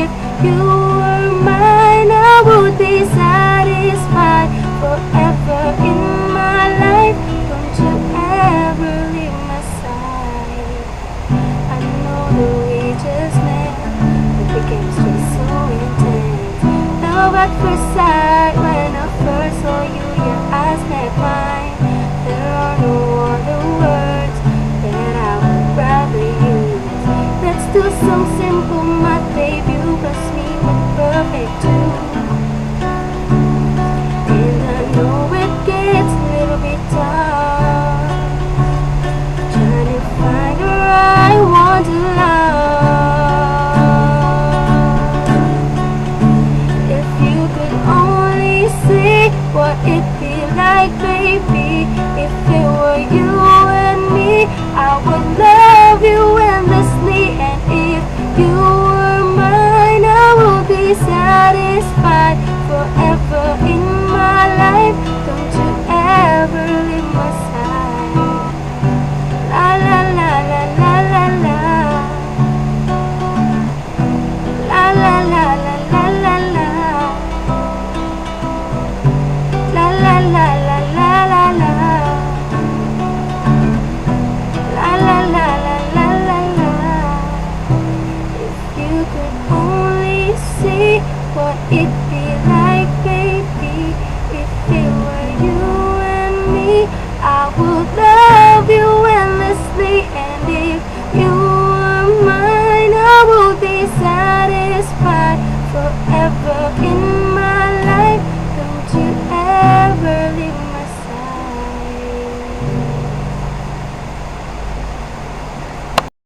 if you were mine, I would be satisfied forever in my life. Don't you ever leave my side. I know that we just met, but the chemistry's so intense. Love at first sight, when I first saw you, your eyes met mine. There are no other words that I would rather use. Let's do some simple math, babe. You bless me with perfect tune. And I know it gets a little bit tough, trying to find the right one to love. If you could only see what it'd be like, baby, if it were you and me, I would love you endlessly. And if you were mine, I would be satisfied forever in my life. Don't you ever leave my side. La la la la la la la. La la la la la la la. La la la la la la la. La la la la la la la. If you could only see what it'd be like, baby, if it were you and me, I would love you endlessly. And if you were mine, I would be satisfied forever in